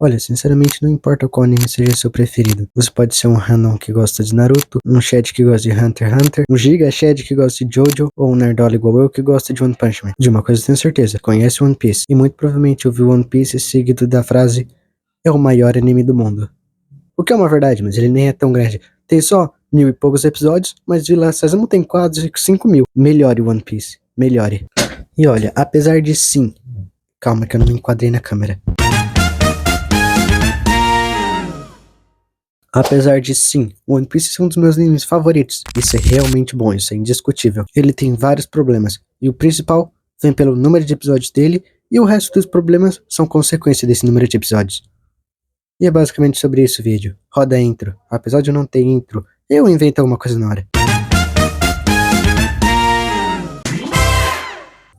Olha, sinceramente não importa qual anime seja seu preferido. Você pode ser um Hanon que gosta de Naruto, um Chad que gosta de Hunter x Hunter, um Giga Chad que gosta de Jojo, ou um Nerdola igual eu que gosta de One Punch Man. De uma coisa eu tenho certeza, conhece One Piece. E muito provavelmente ouviu One Piece seguido da frase é o maior anime do mundo. O que é uma verdade, mas ele nem é tão grande. Tem só 1000 e poucos episódios, mas Vila Sésamo tem quase 5000. Melhore One Piece, melhore. E olha, apesar de sim... Calma que eu não me enquadrei na câmera. Apesar de sim, One Piece é um dos meus animes favoritos. Isso é realmente bom, isso é indiscutível. Ele tem vários problemas, e o principal vem pelo número de episódios dele, e o resto dos problemas são consequência desse número de episódios. E é basicamente sobre isso o vídeo. Roda a intro. Apesar de eu não ter intro, eu invento alguma coisa na hora.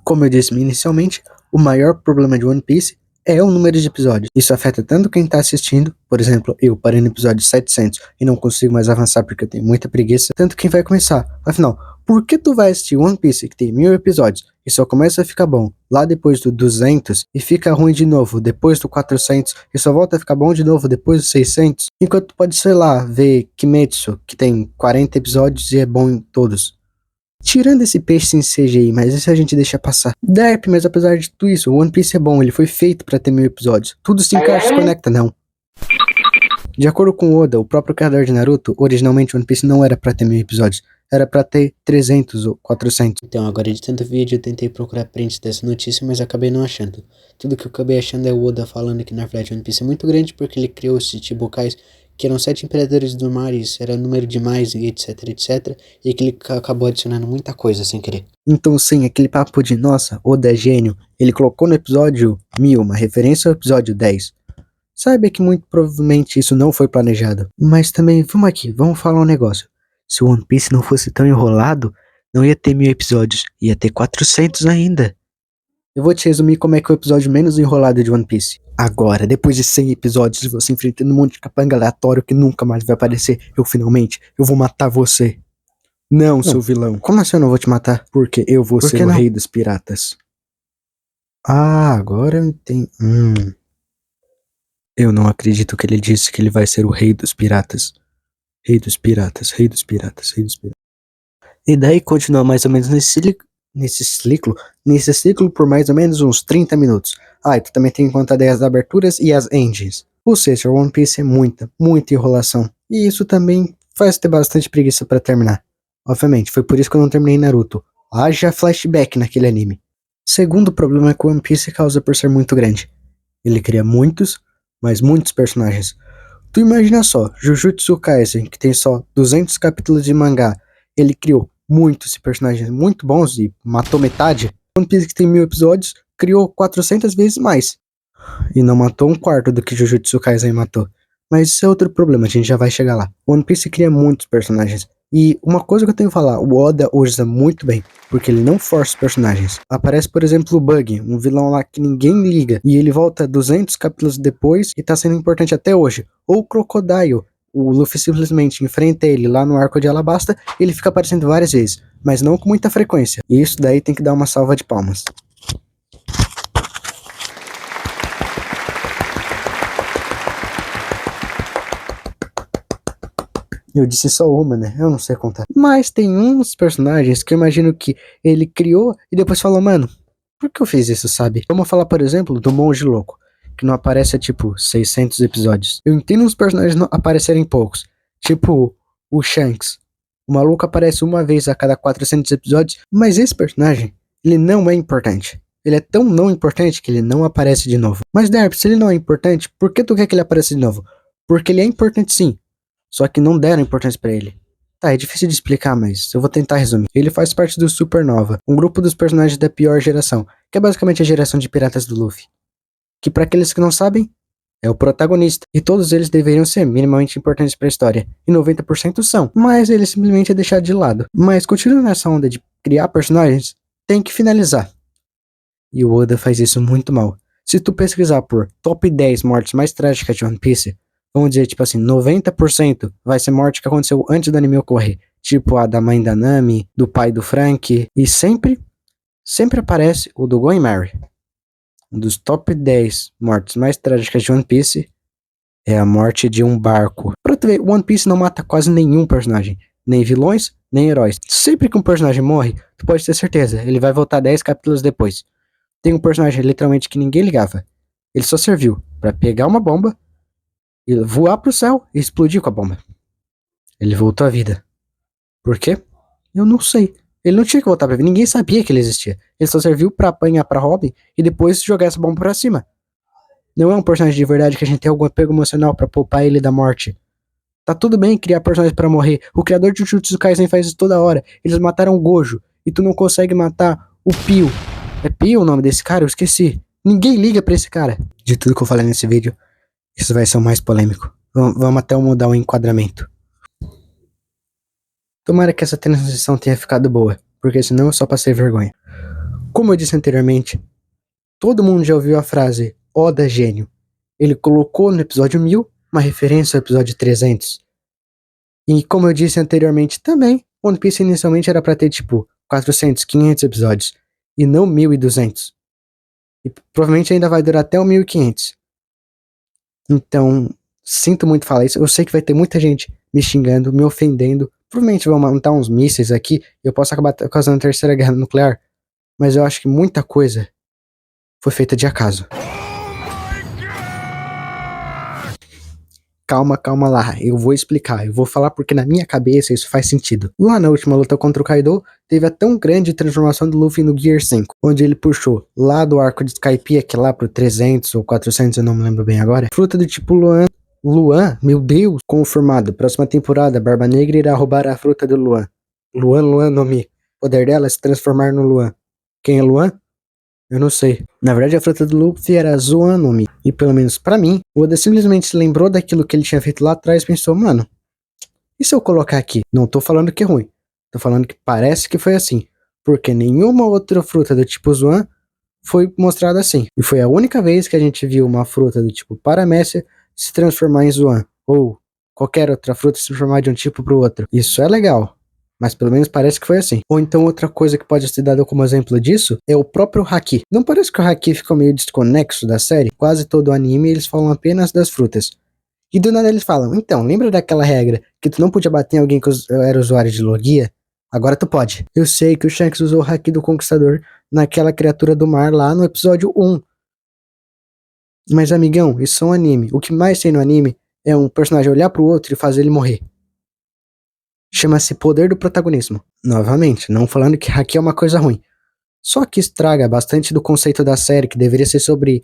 Como eu disse inicialmente, o maior problema de One Piece é o número de episódios. Isso afeta tanto quem tá assistindo, por exemplo, eu parei no episódio 700 e não consigo mais avançar porque eu tenho muita preguiça, tanto quem vai começar. Afinal, por que tu vai assistir One Piece que tem 1000 episódios e só começa a ficar bom lá depois do 200 e fica ruim de novo depois do 400 e só volta a ficar bom de novo depois do 600, enquanto tu pode, sei lá, ver Kimetsu, que tem 40 episódios e é bom em todos? Tirando esse peixe sem CGI, mas isso a gente deixa passar. Derp, mas apesar de tudo isso, o One Piece é bom, ele foi feito pra ter 1000 episódios. Tudo se encaixa, se conecta, não. De acordo com Oda, o próprio criador de Naruto, originalmente One Piece não era pra ter 1000 episódios. Era pra ter 300 ou 400. Então, agora editando o vídeo, eu tentei procurar prints dessa notícia, mas acabei não achando. Tudo que eu acabei achando é o Oda falando que na verdade One Piece é muito grande porque ele criou os Chichibukais, que eram 7 imperadores do mar, e isso era número demais, e etc, etc, e que ele acabou adicionando muita coisa sem querer. Então sim, aquele papo de, nossa, Oda é gênio, ele colocou no episódio 1000 uma referência ao episódio 10. Saiba que muito provavelmente isso não foi planejado. Mas também, vamos falar um negócio. Se o One Piece não fosse tão enrolado, não ia ter 1000 episódios, ia ter 400 ainda. Eu vou te resumir como é que é o episódio menos enrolado de One Piece. Agora, depois de 100 episódios de você enfrentando um monte de capanga aleatório que nunca mais vai aparecer, eu vou matar você. Não, seu vilão. Como assim eu não vou te matar? Porque eu vou ser o rei dos piratas. Ah, agora eu entendo. Eu não acredito que ele disse que ele vai ser o rei dos piratas. Rei dos piratas, rei dos piratas, rei dos piratas. E daí continua mais ou menos nesse ciclo por mais ou menos uns 30 minutos. Ah, e tu também tem que contar daí as aberturas e as endings. Ou seja, One Piece é muita enrolação. E isso também faz ter bastante preguiça pra terminar. Obviamente, foi por isso que eu não terminei Naruto. Haja flashback naquele anime. Segundo problema que o One Piece causa por ser muito grande. Ele cria muitos, mas muitos personagens. Tu imagina só, Jujutsu Kaisen, que tem só 200 capítulos de mangá, ele criou muitos personagens muito bons e matou metade. One Piece, que tem 1000 episódios, criou 400 vezes mais. E não matou um quarto do que Jujutsu Kaisen matou. Mas isso é outro problema, a gente já vai chegar lá. One Piece cria muitos personagens. E uma coisa que eu tenho que falar, o Oda usa muito bem, porque ele não força os personagens. Aparece, por exemplo, o Bug, um vilão lá que ninguém liga, e ele volta 200 capítulos depois e tá sendo importante até hoje. Ou o Crocodile, o Luffy simplesmente enfrenta ele lá no arco de Alabasta, e ele fica aparecendo várias vezes, mas não com muita frequência. E isso daí tem que dar uma salva de palmas. Eu disse só uma, né? Eu não sei contar. Mas tem uns personagens que eu imagino que ele criou e depois falou, mano, por que eu fiz isso, sabe? Vamos falar, por exemplo, do Monge Louco, que não aparece há, tipo, 600 episódios. Eu entendo os personagens não aparecerem poucos, tipo o Shanks. O maluco aparece uma vez a cada 400 episódios, mas esse personagem, ele não é importante. Ele é tão não importante que ele não aparece de novo. Mas, Derp, se ele não é importante, por que tu quer que ele apareça de novo? Porque ele é importante sim. Só que não deram importância pra ele. Tá, é difícil de explicar, mas eu vou tentar resumir. Ele faz parte do Supernova, um grupo dos personagens da pior geração, que é basicamente a geração de piratas do Luffy. Que pra aqueles que não sabem, é o protagonista. E todos eles deveriam ser minimamente importantes pra história. E 90% são, mas ele simplesmente é deixado de lado. Mas continuando nessa onda de criar personagens, tem que finalizar. E o Oda faz isso muito mal. Se tu pesquisar por top 10 mortes mais trágicas de One Piece, vamos dizer, tipo assim, 90% vai ser morte que aconteceu antes do anime ocorrer. Tipo a da mãe da Nami, do pai do Frank. E sempre aparece o do Going Mary. Um dos top 10 mortes mais trágicas de One Piece é a morte de um barco. Pra tu ver, One Piece não mata quase nenhum personagem. Nem vilões, nem heróis. Sempre que um personagem morre, tu pode ter certeza, ele vai voltar 10 capítulos depois. Tem um personagem literalmente que ninguém ligava. Ele só serviu pra pegar uma bomba e voar pro céu e explodir com a bomba. Ele voltou à vida. Por quê? Eu não sei. Ele não tinha que voltar pra vida. Ninguém sabia que ele existia. Ele só serviu pra apanhar pra Robin e depois jogar essa bomba pra cima. Não é um personagem de verdade que a gente tem algum apego emocional pra poupar ele da morte. Tá tudo bem criar personagens pra morrer. O criador de Jujutsu Kaisen faz isso toda hora. Eles mataram o Gojo. E tu não consegue matar o Pio. É Pio o nome desse cara? Eu esqueci. Ninguém liga pra esse cara. De tudo que eu falei nesse vídeo, isso vai ser o mais polêmico. Vamos até mudar o enquadramento. Tomara que essa transição tenha ficado boa, porque senão eu só passei vergonha. Como eu disse anteriormente, todo mundo já ouviu a frase Oda Gênio. Ele colocou no episódio 1000 uma referência ao episódio 300. E como eu disse anteriormente também, One Piece inicialmente era pra ter tipo 400, 500 episódios, e não 1200. E provavelmente ainda vai durar até o 1500. Então, sinto muito falar isso. Eu sei que vai ter muita gente me xingando, me ofendendo. Provavelmente vão montar uns mísseis aqui e eu posso acabar causando a terceira guerra nuclear. Mas eu acho que muita coisa foi feita de acaso. Calma lá, eu vou explicar, eu vou falar porque na minha cabeça isso faz sentido. Lá na última luta contra o Kaido, teve a tão grande transformação do Luffy no Gear 5, onde ele puxou lá do arco de Skypiea, lá pro 300 ou 400, eu não me lembro bem agora, fruta do tipo Luan, meu Deus, confirmado, próxima temporada, Barba Negra irá roubar a fruta do Luan. Luan nome, poder dela é se transformar no Luan. Quem é Luan? Eu não sei. Na verdade, a fruta do Luffy era Zoanomi. E pelo menos pra mim, o Oda simplesmente se lembrou daquilo que ele tinha feito lá atrás e pensou, mano, e se eu colocar aqui? Não tô falando que é ruim. Tô falando que parece que foi assim. Porque nenhuma outra fruta do tipo Zoan foi mostrada assim. E foi a única vez que a gente viu uma fruta do tipo Paramécia se transformar em Zoan. Ou qualquer outra fruta se transformar de um tipo pro outro. Isso é legal. Mas pelo menos parece que foi assim. Ou então outra coisa que pode ser dada como exemplo disso é o próprio Haki. Não parece que o Haki ficou meio desconexo da série? Quase todo o anime eles falam apenas das frutas. E do nada eles falam, então, lembra daquela regra que tu não podia bater em alguém que era usuário de Logia? Agora tu pode. Eu sei que o Shanks usou o Haki do Conquistador naquela criatura do mar lá no episódio 1. Mas amigão, isso é um anime. O que mais tem no anime é um personagem olhar pro outro e fazer ele morrer. Chama-se poder do protagonismo. Novamente, não falando que Haki é uma coisa ruim. Só que estraga bastante do conceito da série, que deveria ser sobre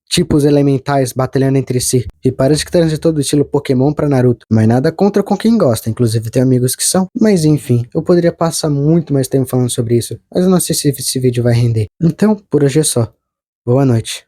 tipos elementais batalhando entre si. E parece que transitou do estilo Pokémon pra Naruto. Mas nada contra com quem gosta, inclusive tem amigos que são. Mas enfim, eu poderia passar muito mais tempo falando sobre isso, mas eu não sei se esse vídeo vai render. Então, por hoje é só. Boa noite.